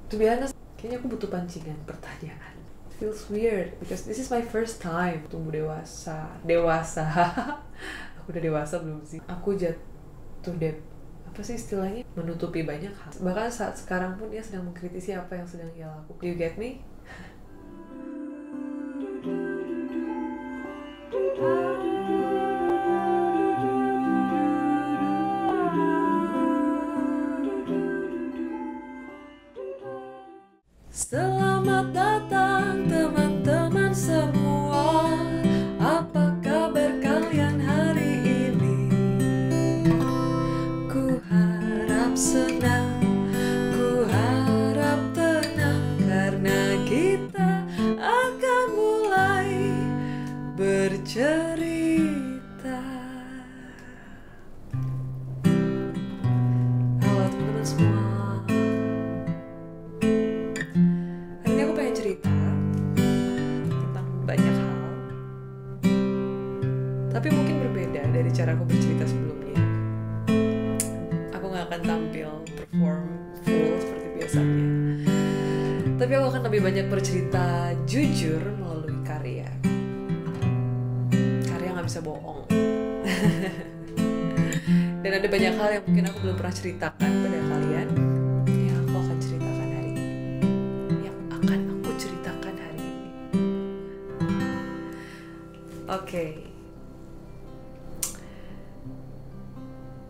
To be honest, kayaknya aku butuh pancingan pertanyaan. Feels weird because this is my first time tumbuh dewasa. Aku udah dewasa belum sih? Aku jatuh apa sih istilahnya, menutupi banyak hal. Bahkan saat sekarang pun dia sedang mengkritisi apa yang sedang ia lakukan. Do you get me? Selamat datang teman-teman semua. Apa kabar kalian hari ini? Ku harap senang, ku harap tenang, karena kita akan mulai bercerita. Halo teman-teman semua. Hari ini aku pengen cerita tentang banyak hal, tapi mungkin berbeda dari cara aku bercerita sebelumnya. Aku gak akan tampil perform full seperti biasanya, tapi aku akan lebih banyak bercerita jujur melalui karya. Karya gak bisa bohong. Dan ada banyak hal yang mungkin aku belum pernah ceritakan pada kalian, yang aku akan ceritakan hari ini. Oke.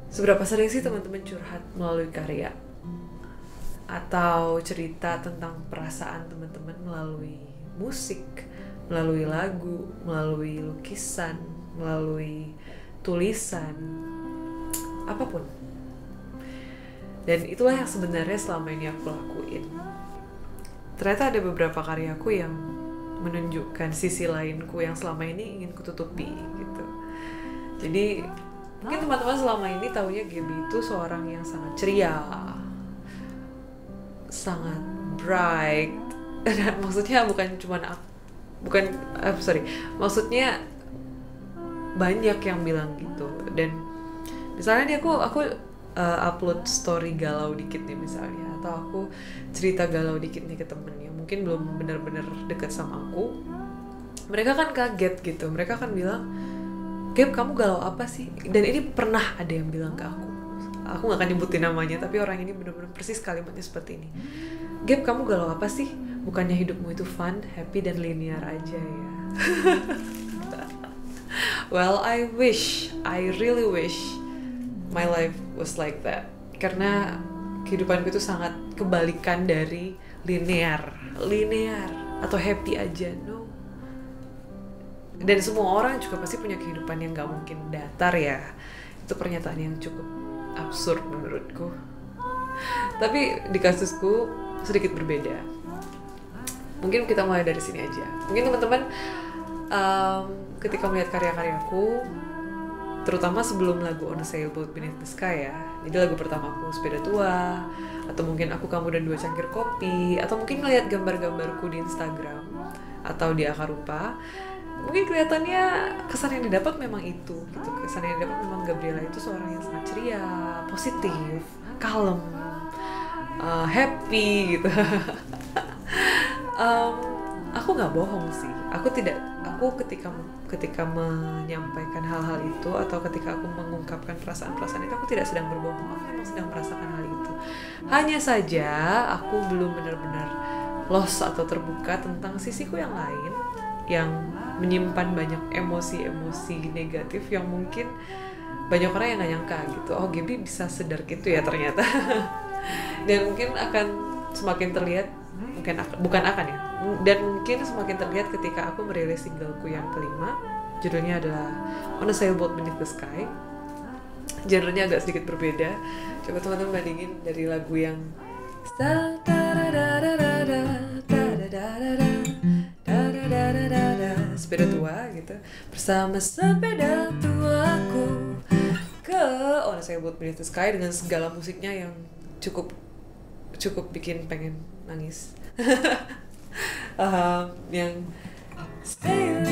Seberapa sering sih teman-teman curhat melalui karya? Atau cerita tentang perasaan teman-teman melalui musik, melalui lagu, melalui lukisan, melalui tulisan, apapun. Dan itulah yang sebenarnya selama ini aku lakuin. Ternyata ada beberapa karyaku yang menunjukkan sisi lainku yang selama ini ingin kututupi gitu. Jadi mungkin teman-teman selama ini taunya Gaby itu seorang yang sangat ceria, sangat bright. Maksudnya maksudnya banyak yang bilang gitu. Dan misalnya nih aku upload story galau dikit nih misalnya, atau aku cerita galau dikit nih ke temen yang mungkin belum benar-benar dekat sama aku, mereka kan kaget gitu. Mereka kan bilang, Gap, kamu galau apa sih? Dan ini pernah ada yang bilang ke aku gak akan nyebutin namanya, tapi orang ini benar-benar persis kalimatnya seperti ini. Gap, kamu galau apa sih? Bukannya hidupmu itu fun, happy, dan linear aja ya? Well, I really wish my life was like that. Karena kehidupanku itu sangat kebalikan dari linear atau happy aja. No. Dan semua orang juga pasti punya kehidupan yang gak mungkin datar ya. Itu pernyataan yang cukup absurd menurutku. Tapi di kasusku sedikit berbeda. Mungkin kita mulai dari sini aja. Mungkin teman-teman ketika melihat karya-karyaku, terutama sebelum lagu On a Sailboat Beneath the Sky ya, jadi lagu pertamaku Sepeda Tua, atau mungkin Aku, Kamu, dan Dua Cangkir Kopi, atau mungkin ngeliat gambar-gambarku di Instagram atau di Akar Rupa, mungkin kelihatannya kesan yang didapat memang itu gitu. Kesan yang didapat memang Gabriela itu seorang yang sangat ceria, positif, kalem, happy gitu. Aku nggak bohong sih. Aku ketika menyampaikan hal-hal itu, atau ketika aku mengungkapkan perasaan-perasaan itu, aku tidak sedang berbohong. Aku memang sedang merasakan hal itu. Hanya saja aku belum benar-benar lost atau terbuka tentang sisiku yang lain, yang menyimpan banyak emosi-emosi negatif yang mungkin banyak orang yang nggak nyangka gitu. Oh, Gaby bisa sedark itu ya ternyata. Dan mungkin akan semakin terlihat, dan mungkin semakin terlihat ketika aku merilis singleku yang kelima. Judulnya adalah On a Sailboat Beneath the Sky. Genrenya agak sedikit berbeda. Coba teman-teman bandingin dari lagu yang Sepeda Tua gitu, bersama sepeda tuaku, ke On a Sailboat Beneath the Sky dengan segala musiknya yang cukup bikin pengen nangis. Yang sailing,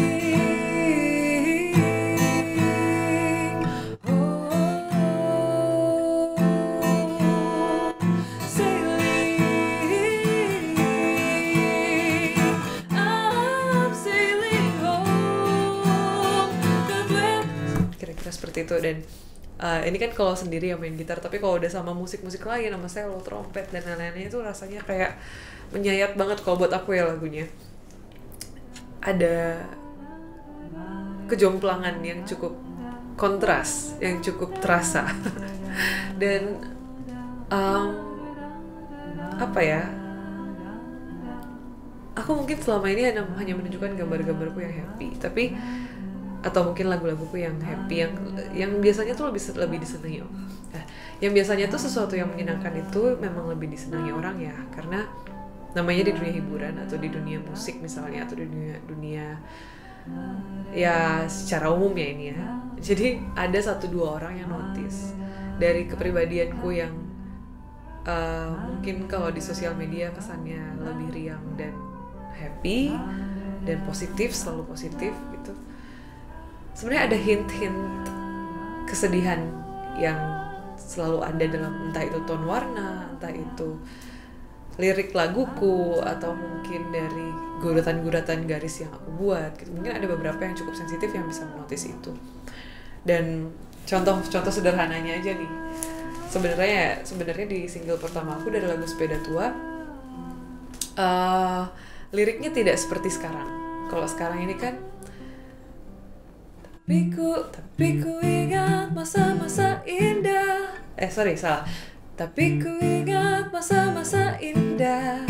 sailing seperti itu. Dan ini kan kalau sendiri yang main gitar, tapi kalau udah sama musik-musik lain, sama cello, trompet dan lain-lainnya itu rasanya kayak menyayat banget kalau buat aku ya lagunya. Ada kejomplangan yang cukup kontras, yang cukup terasa. Dan apa ya, aku mungkin selama ini hanya menunjukkan gambar-gambarku yang happy, tapi atau mungkin lagu-laguku yang happy, yang biasanya tuh lebih disenangi. Yang biasanya tuh sesuatu yang menyenangkan itu memang lebih disenangi orang ya, karena namanya di dunia hiburan atau di dunia musik misalnya, atau di dunia ya secara umum ya ini ya. Jadi ada 1-2 orang yang notice dari kepribadianku yang mungkin kalau di sosial media kesannya lebih riang dan happy dan positif, selalu positif gitu. Sebenarnya ada hint-hint kesedihan yang selalu ada dalam, entah itu tone warna, entah itu lirik laguku, atau mungkin dari guratan-guratan garis yang aku buat gitu. Mungkin ada beberapa yang cukup sensitif yang bisa menotis itu. Dan contoh sederhananya aja nih, sebenarnya di single pertama aku dari lagu Sepeda Tua, liriknya tidak seperti sekarang. Kalau sekarang ini kan tapi ku ingat masa-masa indah. Salah. Tapi ku ingat masa-masa indah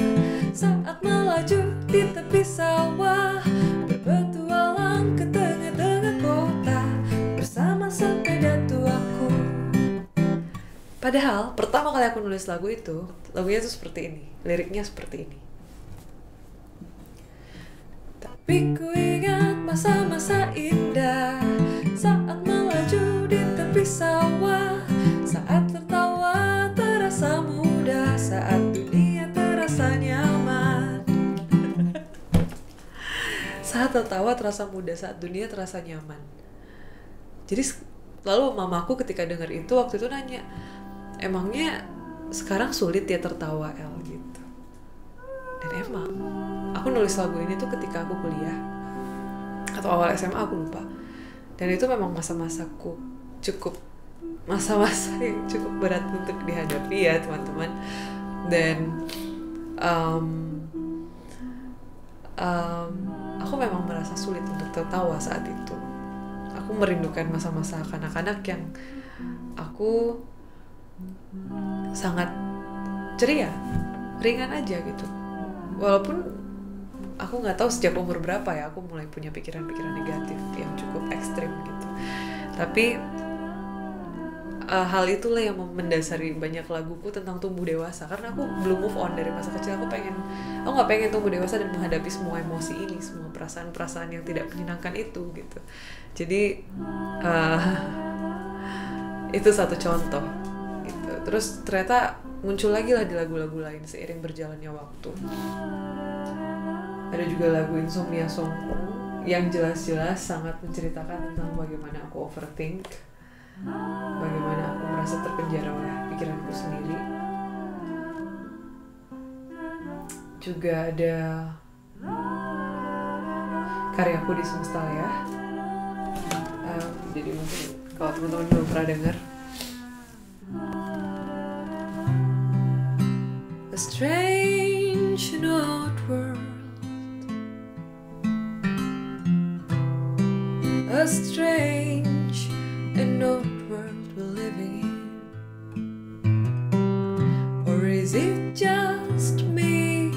saat melaju di tepi sawah, berpetualang ke tengah-tengah kota bersama sepeda tuaku. Padahal pertama kali aku nulis lagu itu, lagunya tuh seperti ini, liriknya seperti ini. Tapi ku ingat masa-masa indah saat melaju di tepi sawah, saat tertawa terasa mudah, saat dunia terasa nyaman. Saat tertawa terasa mudah, saat dunia terasa nyaman. Jadi lalu mamaku ketika dengar itu waktu itu nanya, emangnya sekarang sulit ya tertawa El gitu. Dan emang aku nulis lagu ini tuh ketika aku kuliah atau awal SMA, aku lupa. Dan itu memang masa-masaku masa-masa yang cukup berat untuk dihadapi ya teman-teman. Dan aku memang merasa sulit untuk tertawa saat itu. Aku merindukan masa-masa kanak-kanak yang aku sangat ceria, ringan aja gitu. Walaupun aku nggak tahu sejak umur berapa ya aku mulai punya pikiran-pikiran negatif yang cukup ekstrim gitu. Tapi hal itulah yang mendasari banyak laguku tentang tumbuh dewasa, karena aku belum move on dari masa kecil. Aku nggak pengen tumbuh dewasa dan menghadapi semua emosi ini, semua perasaan-perasaan yang tidak menyenangkan itu gitu. Jadi itu satu contoh gitu. Terus ternyata muncul lagi lah di lagu-lagu lain seiring berjalannya waktu. Ada juga lagu Insomnia Songku yang jelas-jelas sangat menceritakan tentang bagaimana aku overthink, bagaimana aku merasa terpenjara oleh pikiranku sendiri. Juga ada Karyaku di Semesta ya. Jadi mungkin kalau teman-teman belum pernah dengar, A strange and odd world, a strange and odd world we're living in. Or is it just me?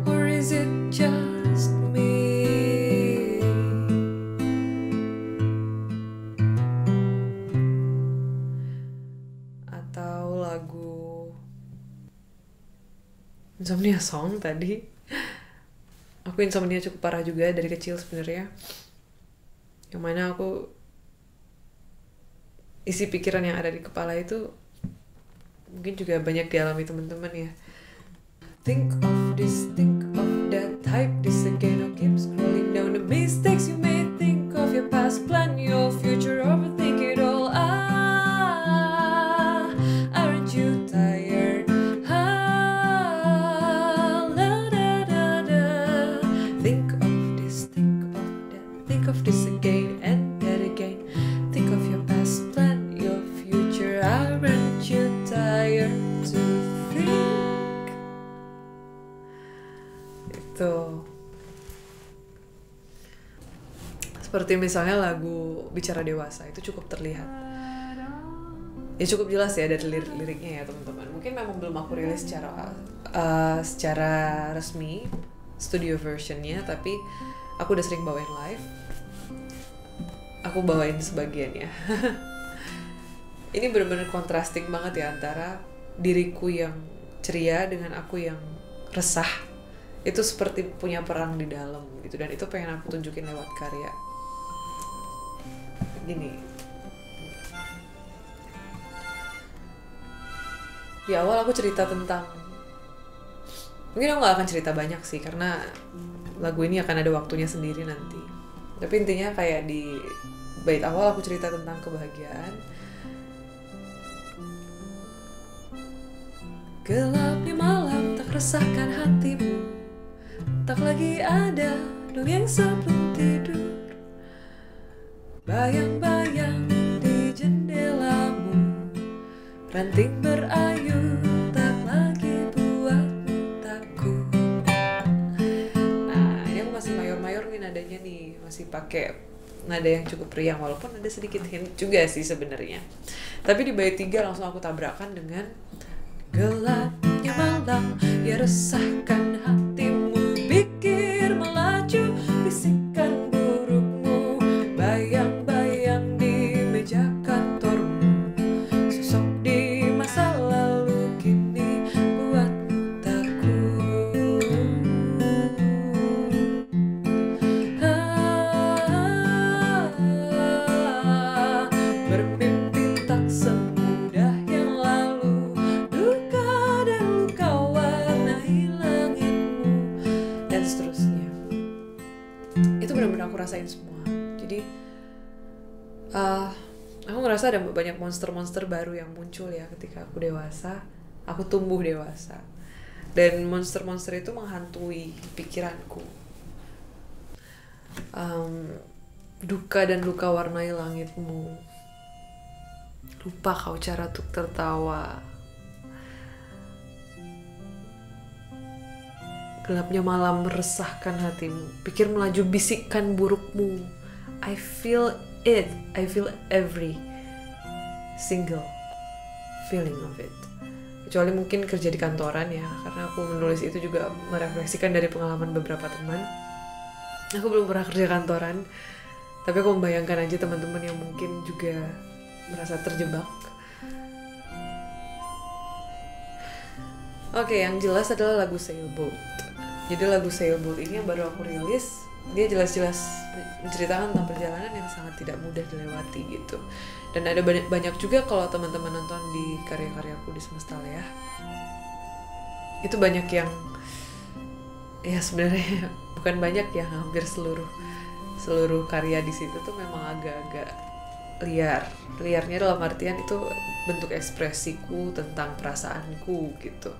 Or is it just me? Atau lagu Insomnia Song tadi. Aku insomnia cukup parah juga dari kecil sebenarnya. Yang mana aku isi pikiran yang ada di kepala itu mungkin juga banyak dialami teman-teman ya. Think of this, think of that, type this again, or keep scrolling down the mistakes you made. Think of your past, plan your future, overthink it all. Aren't you tired? La da da da. Think of this, think seperti misalnya lagu Bicara Dewasa itu cukup terlihat, ya cukup jelas ya dari liriknya ya teman-teman. Mungkin memang belum aku rilis secara resmi studio versionnya, tapi aku udah sering bawain live. Aku bawain sebagian ya. Ini benar-benar contrasting banget ya antara diriku yang ceria dengan aku yang resah. Itu seperti punya perang di dalam gitu, dan itu pengen aku tunjukin lewat karya. Gini, di awal aku cerita tentang, mungkin aku gak akan cerita banyak sih karena lagu ini akan ada waktunya sendiri nanti, tapi intinya kayak di bait awal aku cerita tentang kebahagiaan. Gelapnya malam tak resahkan hatimu, tak lagi ada dongeng sebelum tidur. Bayang-bayang di jendelamu, ranting berayun tak lagi buatmu takut. Nah, ini aku masih mayor-mayor nih nadanya nih, masih pakai nada yang cukup riang, walaupun ada sedikit hint juga sih sebenarnya. Tapi di bait 3 langsung aku tabrakan dengan gelapnya malam, ya resahkan hatimu, pikir melaju, bisikan burukmu, bayang-bayang di meja kantormu, sosok di masa lalu kini buatmu takut. Bermimpi tak semudah yang lalu, duka dan luka warnai langitmu, dan seterusnya. Itu benar-benar aku rasain semua. Jadi aku ngerasa ada banyak monster-monster baru yang muncul ya ketika aku dewasa, aku tumbuh dewasa, dan monster-monster itu menghantui pikiranku. Duka dan luka warnai langitmu, lupa kau cara untuk tertawa, gelapnya malam meresahkan hatimu, pikir melaju, bisikan burukmu. I feel it, I feel every single feeling of it. Kecuali mungkin kerja di kantoran ya, karena aku menulis itu juga merefleksikan dari pengalaman beberapa teman. Aku belum pernah kerja kantoran, tapi aku membayangkan aja teman-teman yang mungkin juga merasa terjebak. Oke, yang jelas adalah lagu Sailboat. Jadi lagu Sailboat ini yang baru aku rilis, dia jelas-jelas menceritakan tentang perjalanan yang sangat tidak mudah dilewati gitu. Dan ada banyak juga kalau teman-teman nonton di karya-karyaku di Semestalia, itu banyak yang ya sebenarnya bukan banyak ya, hampir seluruh karya di situ tuh memang agak-agak liarnya dalam artian itu bentuk ekspresiku tentang perasaanku gitu,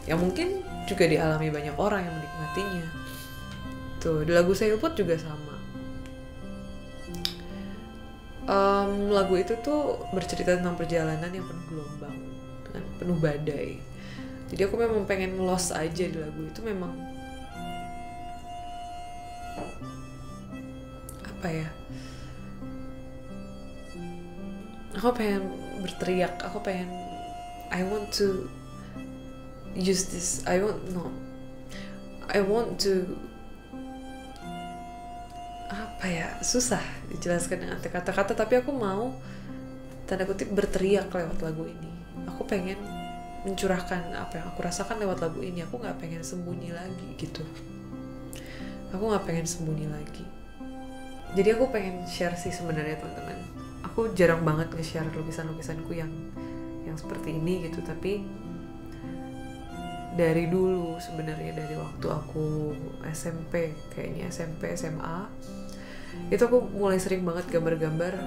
yang mungkin juga dialami banyak orang yang menikmatinya. Tuh, di lagu Sailboat juga sama. Lagu itu tuh bercerita tentang perjalanan yang penuh gelombang, kan, penuh badai. Jadi aku memang pengen lost aja di lagu itu, memang apa ya, aku pengen berteriak, aku pengen, I want to use this, I want to apa ya, susah dijelaskan dengan kata-kata, tapi aku mau tanda kutip berteriak lewat lagu ini. Aku pengen mencurahkan apa yang aku rasakan lewat lagu ini. Aku nggak pengen sembunyi lagi gitu. Aku nggak pengen sembunyi lagi. Jadi aku pengen share sih sebenarnya teman-teman. Aku jarang banget nge-share lukisan-lukisanku yang seperti ini gitu, tapi dari dulu sebenarnya, dari waktu aku SMP, kayaknya SMP, SMA, itu aku mulai sering banget gambar-gambar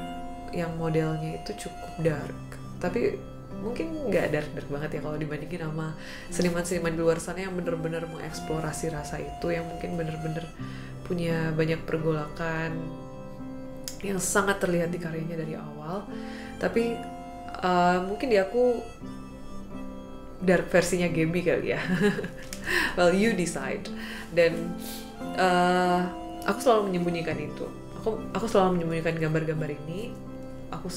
yang modelnya itu cukup dark. Tapi mungkin nggak dark banget ya kalau dibandingin sama seniman-seniman di luar sana yang bener-bener mengeksplorasi rasa itu, yang mungkin bener-bener punya banyak pergolakan yang sangat terlihat di karyanya dari awal. Tapi mungkin di aku dark versinya Gaby kali ya. Well, you decide. Dan aku selalu menyembunyikan itu. Aku aku selalu menyembunyikan gambar-gambar ini. Aku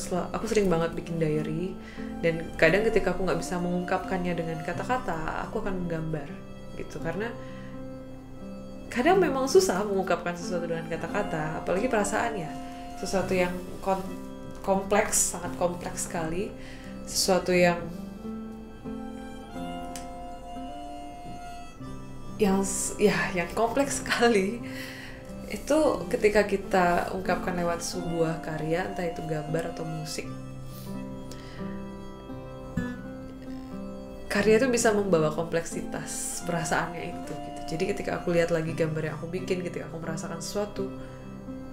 sering banget bikin diary, dan kadang ketika aku nggak bisa mengungkapkannya dengan kata-kata, aku akan menggambar gitu, karena kadang memang susah mengungkapkan sesuatu dengan kata-kata, apalagi perasaan ya, sesuatu yang kompleks, sangat kompleks sekali, sesuatu yang kompleks sekali. Itu ketika kita ungkapkan lewat sebuah karya, entah itu gambar atau musik, karya itu bisa membawa kompleksitas perasaannya itu gitu. Jadi ketika aku lihat lagi gambar yang aku bikin, ketika aku merasakan sesuatu,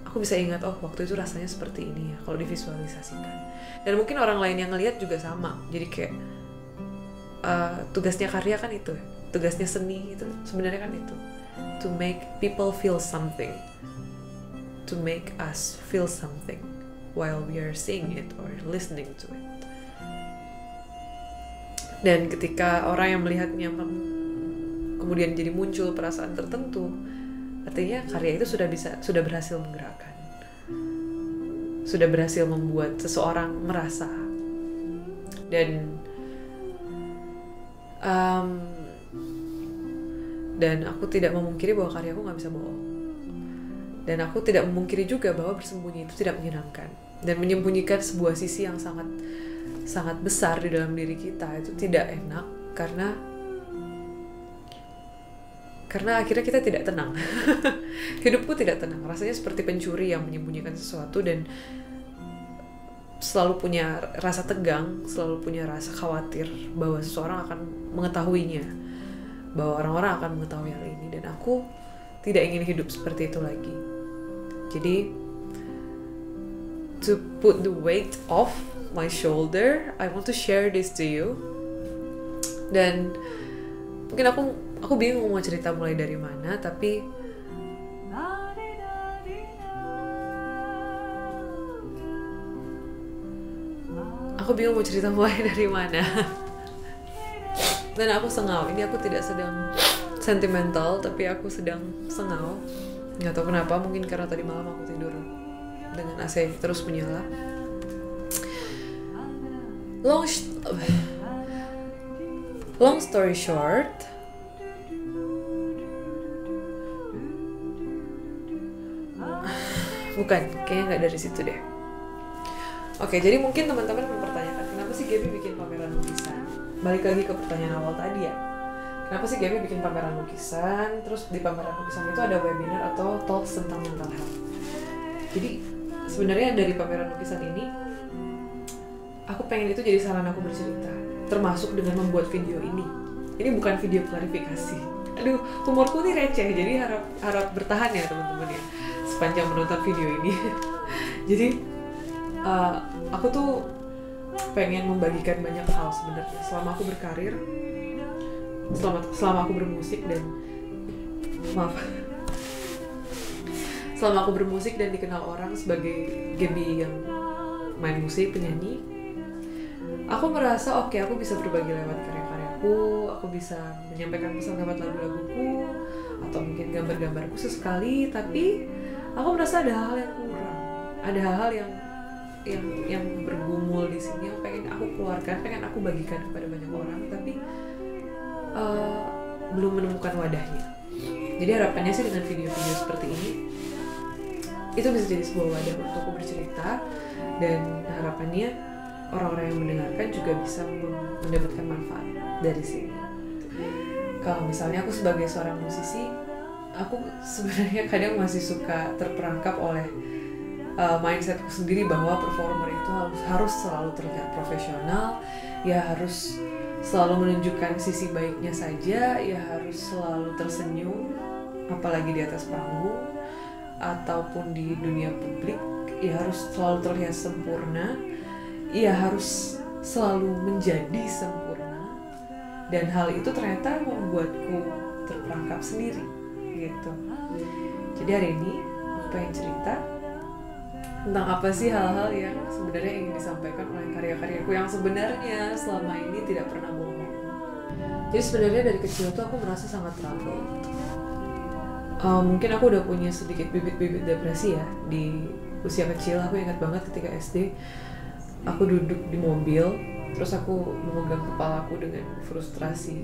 aku bisa ingat, oh waktu itu rasanya seperti ini ya, kalau divisualisasikan. Dan mungkin orang lain yang ngelihat juga sama. Jadi kayak tugasnya karya kan itu, tugasnya seni itu sebenarnya kan itu, to make people feel something, to make us feel something while we are seeing it or listening to it. Dan ketika orang yang melihatnya kemudian jadi muncul perasaan tertentu, artinya karya itu sudah berhasil menggerakkan, sudah berhasil membuat seseorang merasa. Dan aku tidak memungkiri bahwa karyaku nggak bisa bohong. Dan aku tidak memungkiri juga bahwa bersembunyi itu tidak menyenangkan. Dan menyembunyikan sebuah sisi yang sangat sangat besar di dalam diri kita itu tidak enak, karena akhirnya kita tidak tenang. Hidupku tidak tenang. Rasanya seperti pencuri yang menyembunyikan sesuatu dan selalu punya rasa tegang, selalu punya rasa khawatir bahwa seseorang akan mengetahuinya, bahwa orang-orang akan mengetahui hal ini, dan aku tidak ingin hidup seperti itu lagi. Jadi to put the weight off my shoulder, I want to share this to you. Dan mungkin aku bingung mau cerita mulai dari mana, tapi Dan aku sengau. Ini aku tidak sedang sentimental, tapi aku sedang sengau. Nggak tahu kenapa, mungkin karena tadi malam aku tidur dengan AC terus menyala. Long story short, bukan, kayaknya nggak dari situ deh. Oke, jadi mungkin teman-teman mempertanyakan, kenapa sih Gaby bikin pameran lukisan? Balik lagi ke pertanyaan awal tadi ya. Kenapa sih Gaby bikin pameran lukisan? Terus di pameran lukisan itu ada webinar atau talks tentang mental health. Jadi sebenarnya dari pameran lukisan ini, aku pengen itu jadi sarana aku bercerita, termasuk dengan membuat video ini. Ini bukan video klarifikasi. Aduh, humorku nih receh, jadi harap bertahan ya teman-teman ya, sepanjang menonton video ini. Jadi aku tuh pengen membagikan banyak hal sebenarnya selama aku berkarir, selama aku bermusik dan selama aku bermusik dan dikenal orang sebagai Gaby yang main musik, penyanyi. Aku merasa oke, aku bisa berbagi lewat karya-karyaku, aku bisa menyampaikan pesan lewat lagu-laguku atau mungkin gambar-gambarku sesekali, tapi aku merasa ada hal yang kurang, ada hal yang bergumul di sini yang pengen aku keluarkan, pengen aku bagikan kepada banyak orang, tapi belum menemukan wadahnya. Jadi harapannya sih dengan video-video seperti ini itu bisa jadi sebuah wadah untuk aku bercerita, dan harapannya orang-orang yang mendengarkan juga bisa mendapatkan manfaat dari sini. Kalau misalnya aku sebagai seorang musisi, aku sebenarnya kadang masih suka terperangkap oleh mindsetku sendiri bahwa performer itu harus selalu terlihat profesional, ya harus selalu menunjukkan sisi baiknya saja, ya harus selalu tersenyum, apalagi di atas panggung ataupun di dunia publik, ya harus selalu terlihat sempurna, ya harus selalu menjadi sempurna. Dan hal itu ternyata membuatku terperangkap sendiri gitu. Jadi hari ini aku pengen cerita tentang apa sih hal-hal yang sebenarnya ingin disampaikan oleh karya-karyaku yang sebenarnya selama ini tidak pernah bohong. Jadi sebenarnya dari kecil tuh aku merasa sangat troubled. Mungkin aku udah punya sedikit bibit-bibit depresi ya di usia kecil. Aku ingat banget ketika SD, aku duduk di mobil, terus aku memegang kepala aku dengan frustrasi.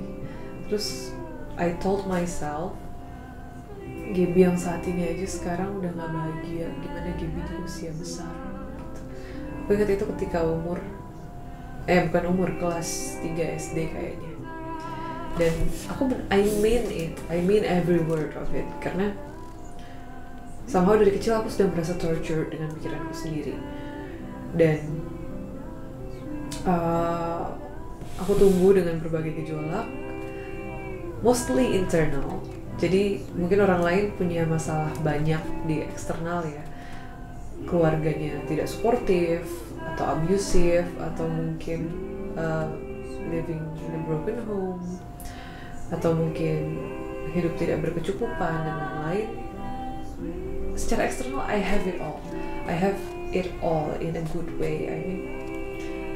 Terus I told myself, Gaby yang saat ini aja sekarang udah gak bahagia, gimana Gaby di usia besar gitu. Aku ingat itu ketika kelas 3 SD kayaknya. Dan I mean every word of it, karena somehow dari kecil aku sudah merasa tortured dengan pikiranku sendiri. Dan aku tumbuh dengan berbagai gejolak, mostly internal. Jadi mungkin orang lain punya masalah banyak di eksternal ya, keluarganya tidak suportif atau abusive, atau mungkin living in a broken home, atau mungkin hidup tidak berkecukupan dan lain-lain. Secara eksternal I have it all in a good way. I mean,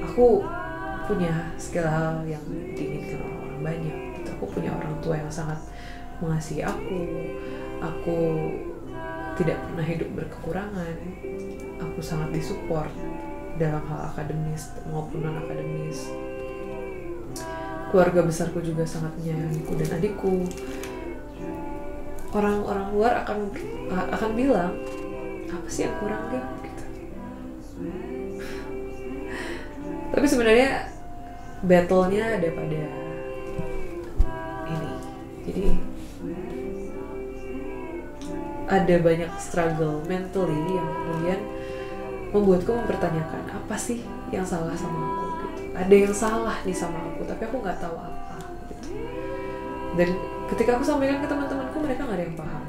aku punya segala hal yang diinginkan orang banyak gitu. Aku punya orang tua yang sangat mengasihi aku tidak pernah hidup berkekurangan, aku sangat disupport dalam hal akademis maupun non akademis. Keluarga besarku juga sangat menyayangiku dan adikku. Orang-orang luar akan bilang, apa sih yang kurang gitu. Tapi sebenarnya battle-nya ada pada ini. Jadi ada banyak struggle mentally yang kemudian membuatku mempertanyakan, apa sih yang salah sama aku gitu. Ada yang salah nih sama aku, tapi aku nggak tahu apa gitu. Dan ketika aku sampaikan ke teman-temanku, mereka nggak ada yang paham.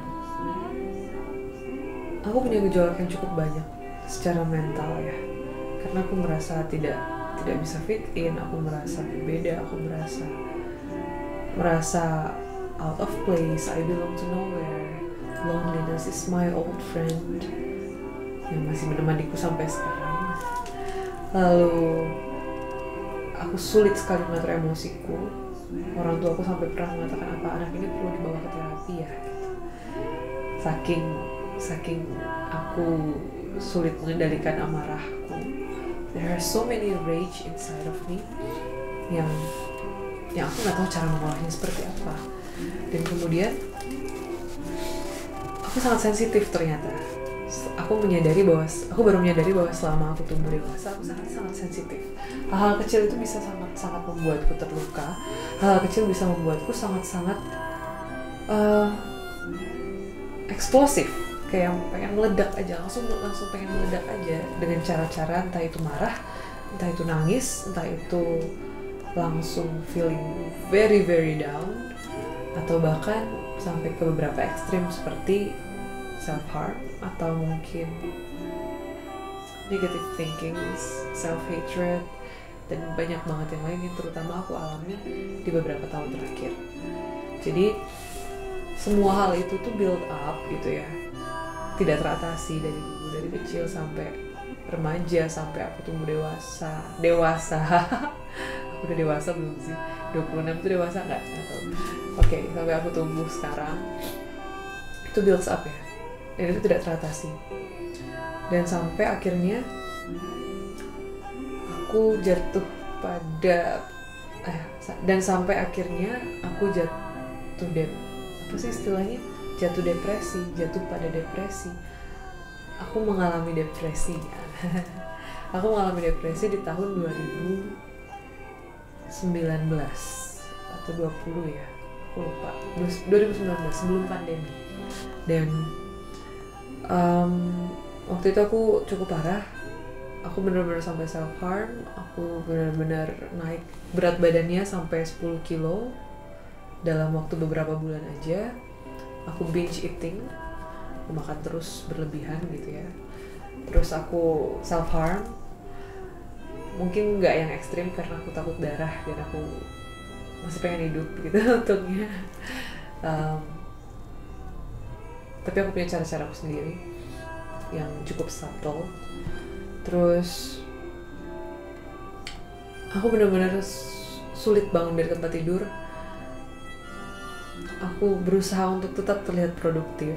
Aku punya gejolak yang cukup banyak secara mental ya, karena aku merasa tidak bisa fit in, aku merasa berbeda, aku merasa out of place, I belong to nowhere. Loneliness is my old friend yang masih menemaniku sampai sekarang. Lalu aku sulit sekali mengatur emosiku. Orang tua aku sampai pernah mengatakan, apa anak ini perlu dibawa ke terapi ya gitu. Saking aku sulit mengendalikan amarahku. There are so many rage inside of me yang aku nggak tahu cara mengolahnya seperti apa. Dan kemudian aku sangat sensitif ternyata. Aku baru menyadari bahwa selama aku tumbuh dewasa, aku sangat sensitif. Hal-hal kecil itu bisa sangat membuatku terluka. Hal-hal kecil bisa membuatku sangat eksplosif, kayak pengen meledak aja, langsung pengen meledak aja dengan cara-cara entah itu marah, entah itu nangis, entah itu langsung feeling very very down, atau bahkan sampai ke beberapa ekstrim seperti self-harm atau mungkin negative thinking, self-hatred, dan banyak banget yang lain yang terutama aku alami di beberapa tahun terakhir. Jadi semua hal itu tuh build up gitu ya, tidak teratasi dari kecil sampai remaja, sampai aku tumbuh dewasa udah dewasa belum sih? 26 itu dewasa nggak? Oke, sampai aku tumbuh sekarang itu builds up ya, dan itu tidak teratasi. Dan sampai akhirnya aku jatuh pada jatuh depresi, jatuh pada depresi. Aku mengalami depresi ya. Aku mengalami depresi di tahun 2019 atau 20 ya, aku lupa. 2019 sebelum pandemi. Dan waktu itu aku cukup parah. Aku benar-benar sampai self-harm. Aku benar-benar naik berat badannya sampai 10 kilo dalam waktu beberapa bulan aja. Aku binge eating, aku makan terus berlebihan gitu ya. Terus aku self-harm, mungkin nggak yang ekstrim karena aku takut darah dan aku masih pengen hidup gitu untungnya. Tapi aku punya cara-cara aku sendiri yang cukup subtle. Terus aku benar-benar sulit bangun dari tempat tidur. aku berusaha untuk tetap terlihat produktif,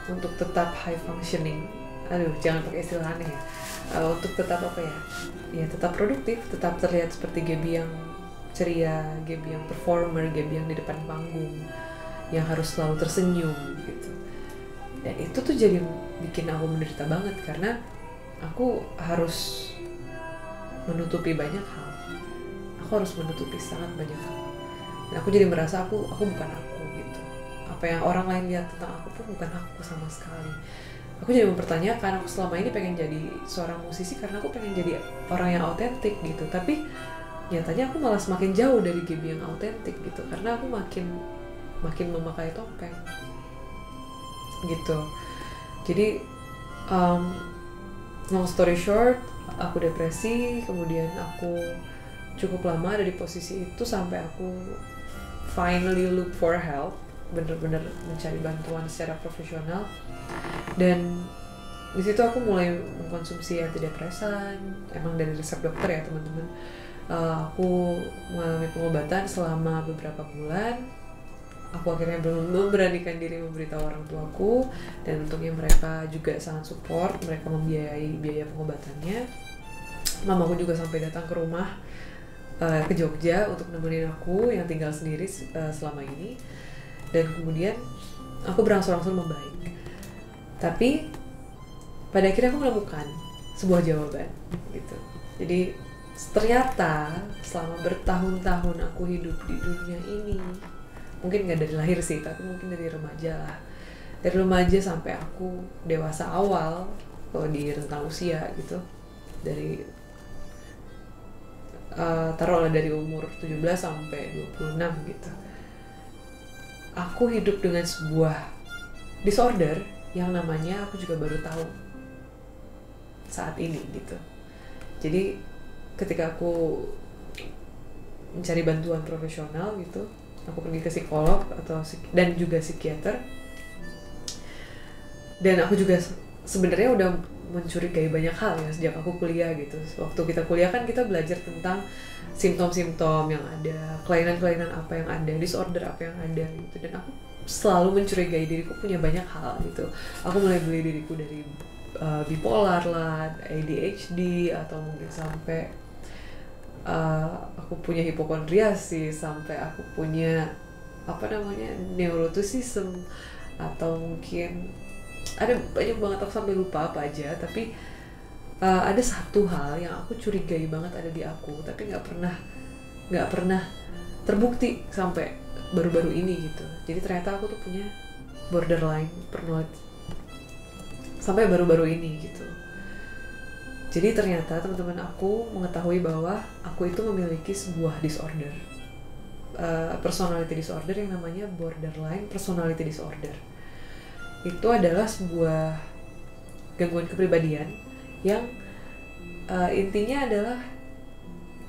untuk tetap high functioning. Aduh, jangan pakai istilah aneh ya. Untuk tetap apa ya? Ya tetap produktif, tetap terlihat seperti Gaby yang ceria, Gaby yang performer, Gaby yang di depan panggung, yang harus selalu tersenyum gitu. Dan itu tuh jadi bikin aku menderita banget karena aku harus menutupi banyak hal. Aku harus menutupi sangat banyak hal. Dan aku jadi merasa aku bukan aku gitu. Apa yang orang lain lihat tentang aku pun bukan aku sama sekali. Aku jadi mempertanyakan, aku selama ini pengen jadi seorang musisi karena aku pengen jadi orang yang autentik gitu. Tapi nyatanya aku malah semakin jauh dari Gaby yang autentik gitu. Karena aku makin memakai topeng gitu. Jadi long story short, aku depresi, kemudian aku cukup lama ada di posisi itu sampai aku finally look for help, bener-bener mencari bantuan secara profesional. Dan di situ aku mulai mengkonsumsi antidepresan, emang dari resep dokter ya teman-teman. Aku mengalami pengobatan selama beberapa bulan. Aku akhirnya belum memberanikan diri memberitahu orang tuaku, dan untungnya mereka juga sangat support, mereka membiayai biaya pengobatannya. Mamaku juga sampai datang ke rumah ke Jogja untuk nemenin aku yang tinggal sendiri selama ini, dan kemudian aku berangsur-angsur membaik. Tapi pada akhirnya aku menemukan sebuah jawaban gitu. Jadi ternyata selama bertahun-tahun aku hidup di dunia ini, mungkin nggak dari lahir sih, tapi mungkin dari remaja lah, dari remaja sampai aku dewasa awal, kalau di rentang usia gitu, dari taruhlah dari umur 17 sampai 26 gitu, aku hidup dengan sebuah disorder yang namanya aku juga baru tahu saat ini gitu. Jadi ketika aku mencari bantuan profesional gitu, aku pergi ke psikolog dan juga psikiater, dan aku juga sebenarnya udah mencurigai banyak hal ya sejak aku kuliah gitu. Waktu kita kuliah kan kita belajar tentang simptom-simptom yang ada, kelainan-kelainan apa yang ada, disorder apa yang ada gitu. Dan aku selalu mencurigai diriku punya banyak hal gitu. Aku mulai beli diriku dari bipolar lah, ADHD, atau mungkin sampai aku punya hipokondriasis, sampai aku punya neuroticism, atau mungkin ada banyak banget, aku sampai lupa apa aja. Tapi ada satu hal yang aku curigai banget ada di aku, tapi nggak pernah terbukti sampai baru-baru ini gitu. Jadi ternyata aku tuh punya borderline personality sampai baru-baru ini gitu. Jadi ternyata teman-teman aku mengetahui bahwa aku itu memiliki sebuah disorder, personality disorder yang namanya borderline personality disorder. Itu adalah sebuah gangguan kepribadian yang intinya adalah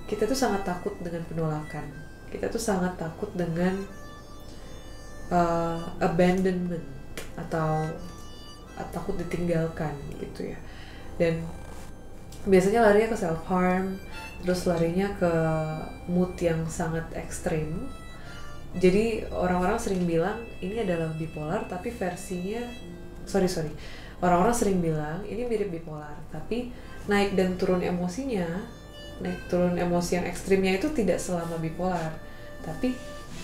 kita tuh sangat takut dengan penolakan, kita tuh sangat takut dengan abandonment atau takut ditinggalkan gitu ya. Dan biasanya larinya ke self harm, terus larinya ke mood yang sangat ekstrim. Jadi orang-orang sering bilang ini adalah bipolar, tapi versinya orang-orang sering bilang ini mirip bipolar, tapi naik dan turun emosinya, naik turun emosi yang ekstrimnya itu tidak selama bipolar, tapi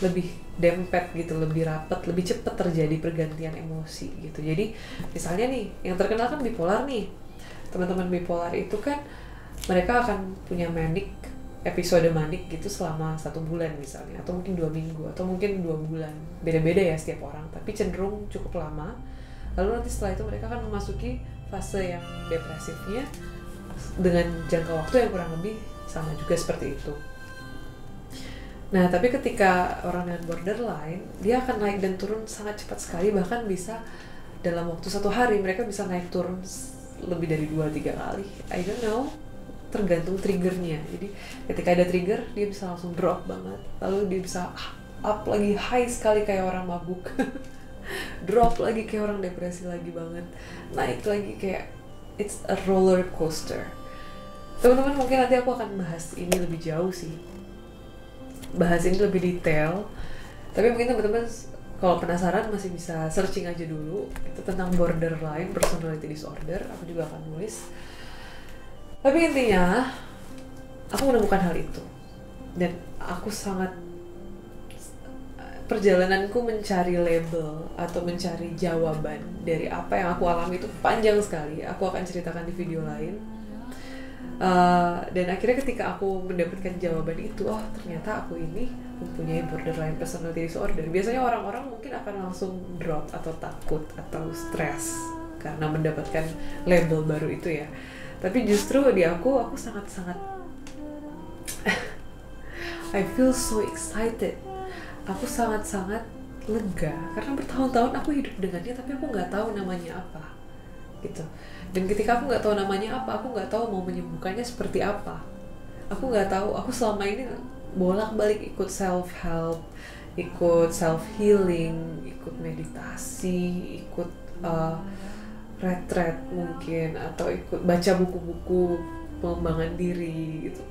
lebih dempet gitu, lebih rapat, lebih cepat terjadi pergantian emosi gitu. Jadi misalnya nih, yang terkenal kan bipolar nih, teman-teman bipolar itu kan mereka akan punya episode manik gitu selama 1 bulan misalnya, atau mungkin 2 minggu, atau mungkin 2 bulan, beda-beda ya setiap orang, tapi cenderung cukup lama. Lalu nanti setelah itu mereka akan memasuki fase yang depresifnya dengan jangka waktu yang kurang lebih sama juga seperti itu. Nah, tapi ketika orang dengan borderline, dia akan naik dan turun sangat cepat sekali, bahkan bisa dalam waktu 1 hari mereka bisa naik turun lebih dari 2-3 kali. I don't know, tergantung triggernya. Jadi ketika ada trigger, dia bisa langsung drop banget, lalu dia bisa up lagi, high sekali kayak orang mabuk, drop lagi kayak orang depresi lagi banget, naik lagi kayak it's a roller coaster. Teman-teman, mungkin nanti aku akan bahas ini lebih jauh sih, bahas ini lebih detail. Tapi mungkin teman-teman Kalau penasaran masih bisa searching aja dulu, itu tentang borderline personality disorder, aku juga akan nulis. Tapi intinya aku menemukan hal itu dan aku sangat, perjalananku mencari label atau mencari jawaban dari apa yang aku alami itu panjang sekali. Aku akan ceritakan di video lain. Dan akhirnya ketika aku mendapatkan jawaban itu, oh ternyata aku ini mempunyai borderline personality disorder. Biasanya orang-orang mungkin akan langsung drop atau takut atau stres karena mendapatkan label baru itu ya. Tapi justru di aku sangat-sangat I feel so excited. Aku sangat-sangat lega karena bertahun-tahun aku hidup dengannya, tapi aku nggak tahu namanya apa gitu. Dan ketika aku nggak tahu namanya apa, aku nggak tahu mau menyembuhkannya seperti apa. Aku nggak tahu. Aku selama ini bolak-balik ikut self help, ikut self healing, ikut meditasi, ikut retreat mungkin, atau ikut baca buku-buku pengembangan diri gitu.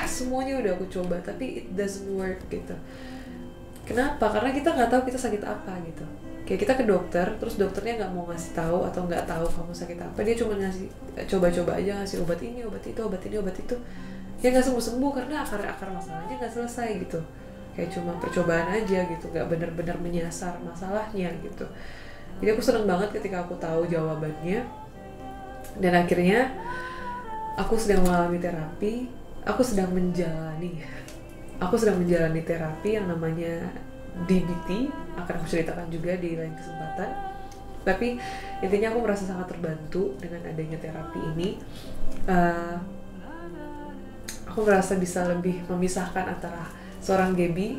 Semuanya udah aku coba, tapi it doesn't work gitu. Kenapa? Karena kita nggak tahu kita sakit apa gitu. Kayak kita ke dokter, terus dokternya nggak mau ngasih tahu atau nggak tahu kamu sakit apa, dia cuma ngasih coba-coba aja, ngasih obat ini, obat itu, obat ini, obat itu, ya nggak sembuh-sembuh karena akar masalahnya nggak selesai gitu. Kayak cuma percobaan aja gitu, nggak benar-benar menyasar masalahnya gitu. Jadi aku seneng banget ketika aku tahu jawabannya, dan akhirnya aku sedang mengalami terapi, aku sedang menjalani terapi yang namanya DBT, akan aku ceritakan juga di lain kesempatan. Tapi intinya aku merasa sangat terbantu dengan adanya terapi ini. Aku merasa bisa lebih memisahkan antara seorang Gaby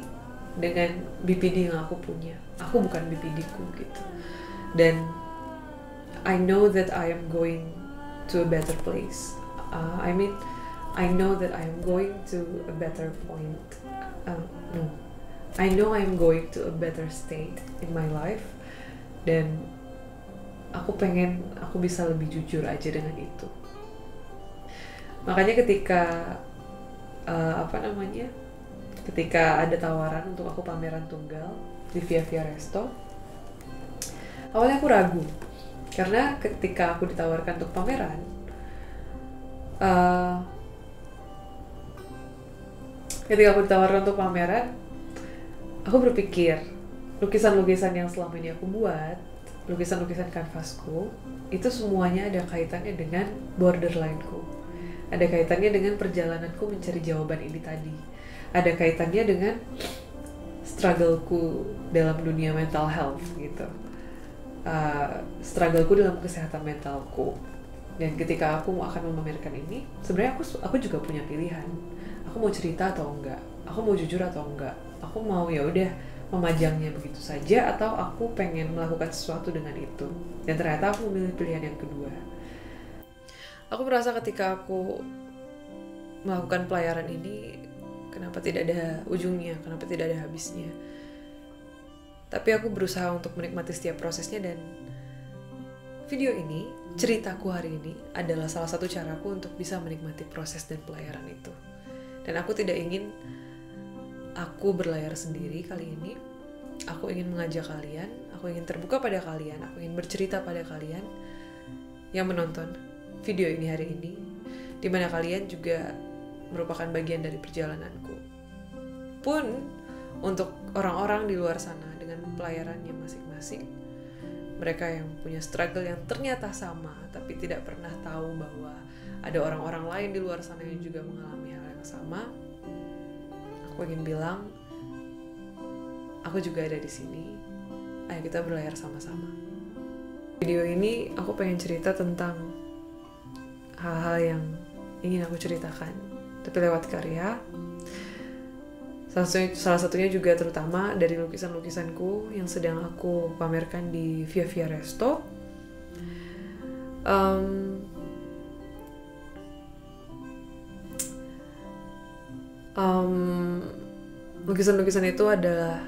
dengan BPD yang aku punya. Aku bukan BPD-ku gitu. Dan I know that I am going to a better place. I know that I am going to a better point. I know I am going to a better state in my life. Dan aku pengen aku bisa lebih jujur aja dengan itu. Makanya ketika ketika ada tawaran untuk aku pameran tunggal di Via Via Resto, awalnya aku ragu karena ketika aku ditawarkan untuk pameran, aku berpikir lukisan-lukisan yang selama ini aku buat, lukisan-lukisan kanvasku, itu semuanya ada kaitannya dengan borderline-ku. Ada kaitannya dengan perjalananku mencari jawaban ini tadi. Ada kaitannya dengan struggle-ku dalam dunia mental health gitu. Struggle-ku dalam kesehatan mentalku. Dan ketika aku akan memamerkan ini, sebenarnya aku juga punya pilihan. Aku mau cerita atau enggak? Aku mau jujur atau enggak? Aku mau ya udah memajangnya begitu saja, atau aku pengen melakukan sesuatu dengan itu. Dan ternyata aku memilih pilihan yang kedua. Aku merasa ketika aku melakukan pelayaran ini, kenapa tidak ada ujungnya, kenapa tidak ada habisnya. Tapi aku berusaha untuk menikmati setiap prosesnya, dan video ini, ceritaku hari ini, adalah salah satu caraku untuk bisa menikmati proses dan pelayaran itu. Dan aku tidak ingin aku berlayar sendiri kali ini. Aku ingin mengajak kalian, aku ingin terbuka pada kalian, aku ingin bercerita pada kalian yang menonton video ini hari ini, di mana kalian juga merupakan bagian dari perjalananku. Pun untuk orang-orang di luar sana dengan pelayarannya masing-masing, mereka yang punya struggle yang ternyata sama, tapi tidak pernah tahu bahwa ada orang-orang lain di luar sana yang juga mengalami hal yang sama, aku ingin bilang, aku juga ada di sini. Ayo kita berlayar sama-sama. Video ini aku pengen cerita tentang hal-hal yang ingin aku ceritakan, tapi lewat karya. Salah satunya juga terutama dari lukisan-lukisanku yang sedang aku pamerkan di Via Via Resto. Lukisan-lukisan itu adalah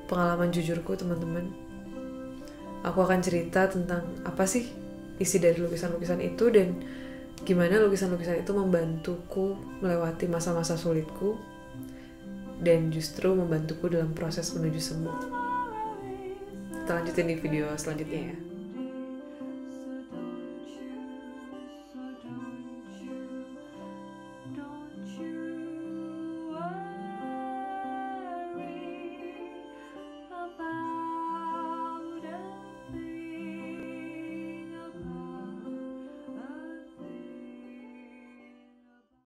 pengalaman jujurku, teman-teman. Aku akan cerita tentang apa sih isi dari lukisan-lukisan itu, dan gimana lukisan-lukisan itu membantuku melewati masa-masa sulitku, dan justru membantuku dalam proses menuju sembuh. Kita lanjutin di video selanjutnya ya.